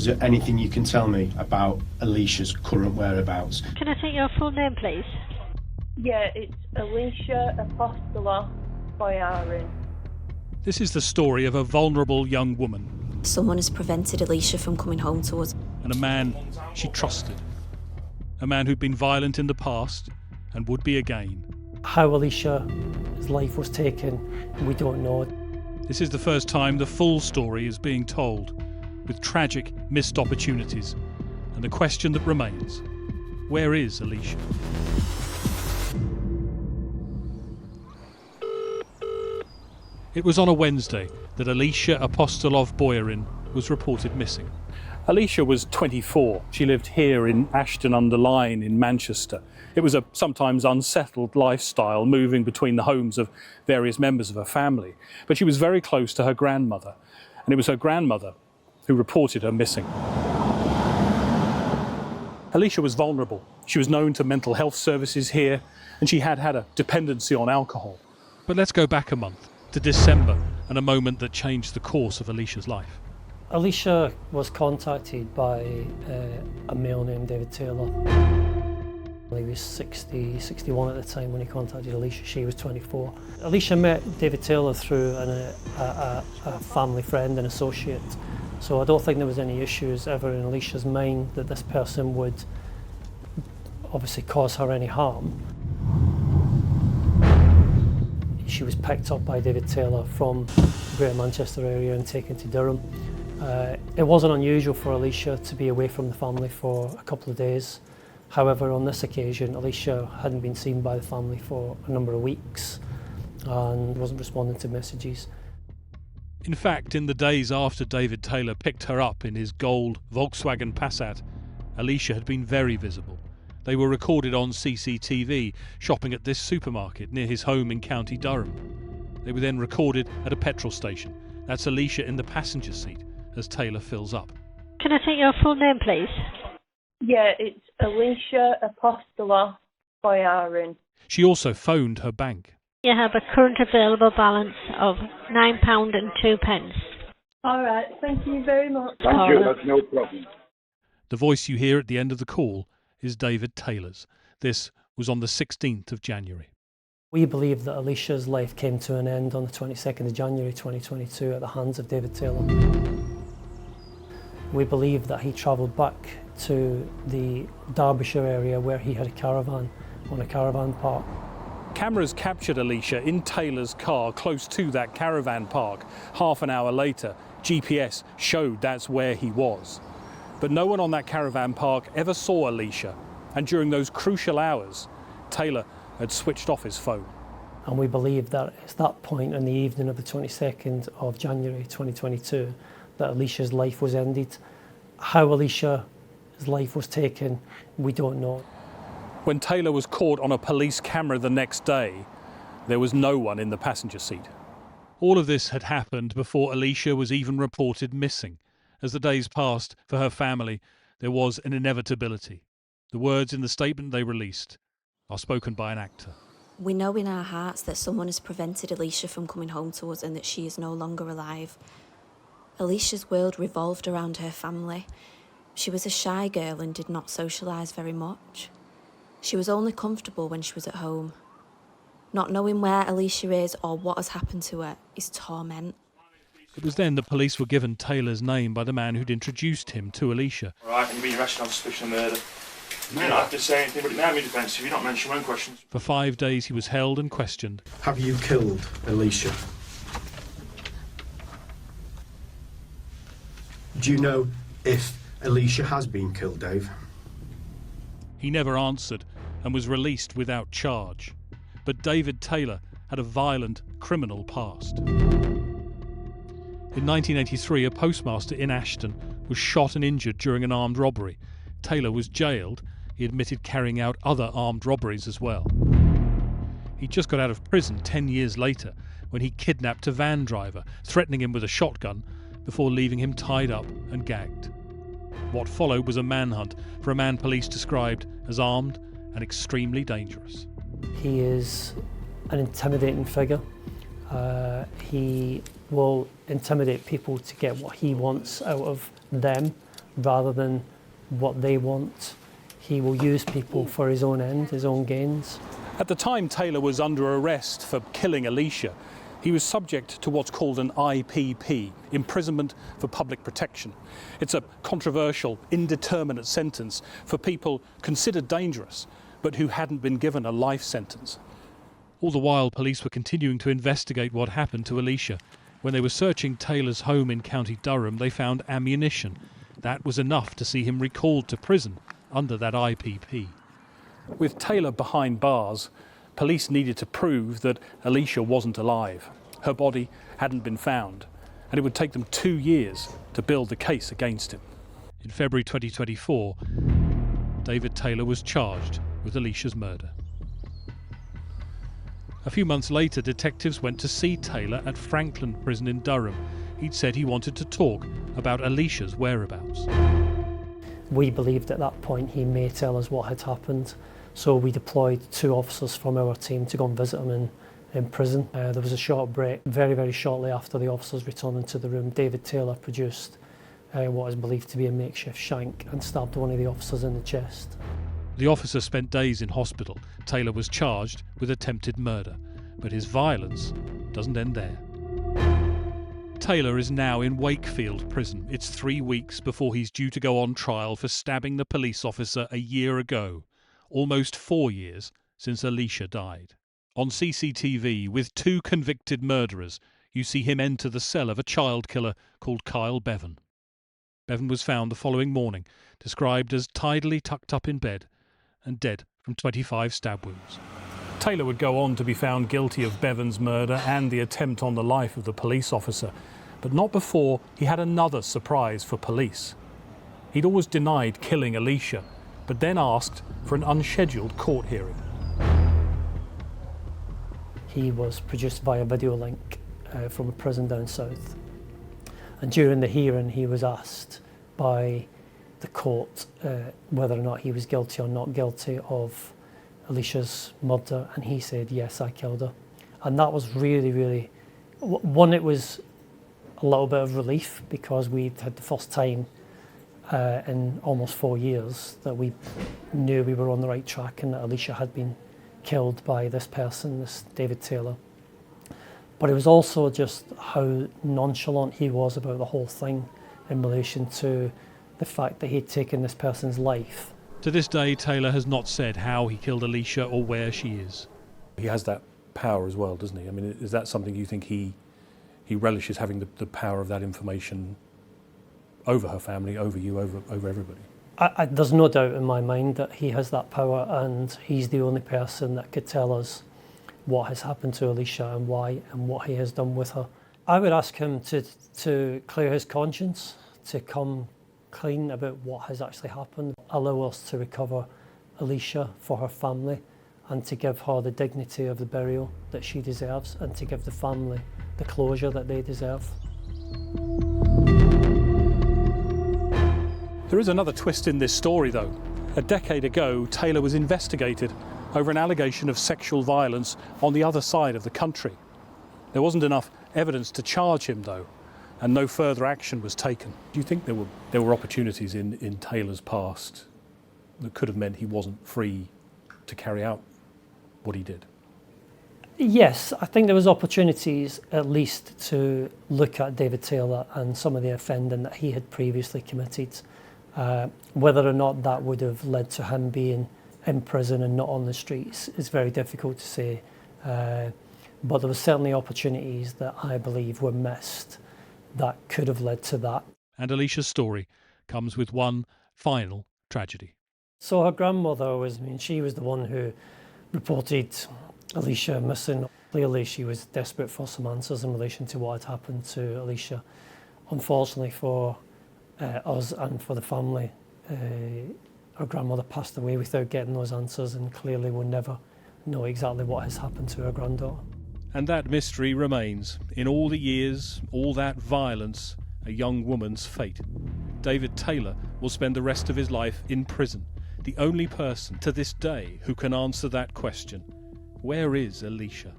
Is there anything you can tell me about Alicia's current whereabouts? Can I take your full name, please? Yeah, it's Alisha Apostoloff-Boyarin. This is the story of a vulnerable young woman. Someone has prevented Alicia from coming home to us. And a man she trusted. A man who'd been violent in the past and would be again. How Alicia's life was taken, we don't know. This is the first time the full story is being told, with tragic missed opportunities. And the question that remains, where is Alicia? It was on a Wednesday that Alisha Apostoloff-Boyarin was reported missing. Alicia was 24. She lived here in Ashton-under-Lyne in Manchester. It was a sometimes unsettled lifestyle, moving between the homes of various members of her family. But she was very close to her grandmother, and it was her grandmother who reported her missing. Alicia was vulnerable. She was known to mental health services here, and she had had a dependency on alcohol. But let's go back a month, to December, and a moment that changed the course of Alicia's life. Alicia was contacted by a male named David Taylor. He was 61 at the time when he contacted Alicia. She was 24. Alicia met David Taylor through a family friend and associate. So I don't think there was any issues ever in Alicia's mind that this person would obviously cause her any harm. She was picked up by David Taylor from the Greater Manchester area and taken to Durham. It wasn't unusual for Alicia to be away from the family for a couple of days. However, on this occasion, Alicia hadn't been seen by the family for a number of weeks and wasn't responding to messages. In fact, in the days after David Taylor picked her up in his gold Volkswagen Passat, Alicia had been very visible. They were recorded on CCTV, shopping at this supermarket near his home in County Durham. They were then recorded at a petrol station. That's Alicia in the passenger seat as Taylor fills up. Can I take your full name, please? Yeah, it's Alisha Apostoloff-Boyarin. She also phoned her bank. You have a current available balance of £9 and 2 pence. All right, thank you very much. Thank you, that's no problem. The voice you hear at the end of the call is David Taylor's. This was on the 16th of January. We believe that Alicia's life came to an end on the 22nd of January 2022 at the hands of David Taylor. We believe that he travelled back to the Derbyshire area where he had a caravan on a caravan park. Cameras captured Alicia in Taylor's car close to that caravan park. Half an hour later, GPS showed that's where he was. But no one on that caravan park ever saw Alicia, and during those crucial hours, Taylor had switched off his phone. And we believe that it's that point in the evening of the 22nd of January 2022 that Alicia's life was ended. How Alicia's life was taken, we don't know. When Taylor was caught on a police camera the next day, there was no one in the passenger seat. All of this had happened before Alicia was even reported missing. As the days passed, for her family, there was an inevitability. The words in the statement they released are spoken by an actor. We know in our hearts that someone has prevented Alicia from coming home to us and that she is no longer alive. Alicia's world revolved around her family. She was a shy girl and did not socialise very much. She was only comfortable when she was at home. Not knowing where Alicia is or what has happened to her is torment. It was then the police were given Taylor's name by the man who'd introduced him to Alicia. All right, and you've been arrested on suspicion of murder. You don't have to say anything, but it may have been defensive. You're not mentioning your own questions. For 5 days he was held and questioned. Have you killed Alicia? Do you know if Alicia has been killed, Dave? He never answered and was released without charge. But David Taylor had a violent criminal past. In 1983, a postmaster in Ashton was shot and injured during an armed robbery. Taylor was jailed. He admitted carrying out other armed robberies as well. He just got out of prison 10 years later when he kidnapped a van driver, threatening him with a shotgun before leaving him tied up and gagged. What followed was a manhunt for a man police described as armed and extremely dangerous. He is an intimidating figure. He will intimidate people to get what he wants out of them rather than what they want. He will use people for his own end, his own gains. At the time Taylor was under arrest for killing Alicia, he was subject to what's called an IPP, imprisonment for public protection. It's a controversial, indeterminate sentence for people considered dangerous, but who hadn't been given a life sentence. All the while, police were continuing to investigate what happened to Alicia. When they were searching Taylor's home in County Durham, they found ammunition. That was enough to see him recalled to prison under that IPP. With Taylor behind bars, police needed to prove that Alicia wasn't alive. Her body hadn't been found, and it would take them 2 years to build the case against him. In February 2024, David Taylor was charged with Alicia's murder. A few months later, detectives went to see Taylor at Franklin Prison in Durham. He'd said he wanted to talk about Alicia's whereabouts. We believed at that point he may tell us what had happened, so we deployed 2 officers from our team to go and visit him in prison. There was a short break. Very, very shortly after the officers returned into the room, David Taylor produced what is believed to be a makeshift shank and stabbed one of the officers in the chest. The officer spent days in hospital. Taylor was charged with attempted murder, but his violence doesn't end there. Taylor is now in Wakefield Prison. It's 3 weeks before he's due to go on trial for stabbing the police officer a year ago, almost 4 years since Alicia died. On CCTV, with 2 convicted murderers, you see him enter the cell of a child killer called Kyle Bevan. Bevan was found the following morning, described as tidily tucked up in bed and dead from 25 stab wounds. Taylor would go on to be found guilty of Bevan's murder and the attempt on the life of the police officer, but not before he had another surprise for police. He'd always denied killing Alicia, but then asked for an unscheduled court hearing. He was produced via video link from a prison down south. And during the hearing, he was asked by the court whether or not he was guilty or not guilty of Alicia's murder, and he said, yes, I killed her. And that was really, really, one, it was a little bit of relief because we'd had the first time in almost 4 years that we knew we were on the right track and that Alicia had been killed by this person, this David Taylor. But it was also just how nonchalant he was about the whole thing in relation to the fact that he'd taken this person's life. To this day, Taylor has not said how he killed Alicia or where she is. He has that power as well, doesn't he? I mean, is that something you think he relishes, having the power of that information over her family, over you, over everybody? There's no doubt in my mind that he has that power, and he's the only person that could tell us what has happened to Alicia and why and what he has done with her. I would ask him to clear his conscience, to come clean about what has actually happened, allow us to recover Alicia for her family and to give her the dignity of the burial that she deserves and to give the family the closure that they deserve. There is another twist in this story, though. A decade ago, Taylor was investigated over an allegation of sexual violence on the other side of the country. There wasn't enough evidence to charge him, though, and no further action was taken. Do you think there were opportunities in Taylor's past that could have meant he wasn't free to carry out what he did? Yes, I think there was opportunities at least to look at David Taylor and some of the offending that he had previously committed. Whether or not that would have led to him being in prison and not on the streets is very difficult to say. But there were certainly opportunities that I believe were missed that could have led to that. And Alicia's story comes with one final tragedy. So her grandmother she was the one who reported Alicia missing. Clearly she was desperate for some answers in relation to what had happened to Alicia. Unfortunately for us and for the family, our grandmother passed away without getting those answers, and clearly we'll never know exactly what has happened to her granddaughter. And that mystery remains. In all the years, all that violence, a young woman's fate. David Taylor will spend the rest of his life in prison, the only person to this day who can answer that question. Where is Alicia?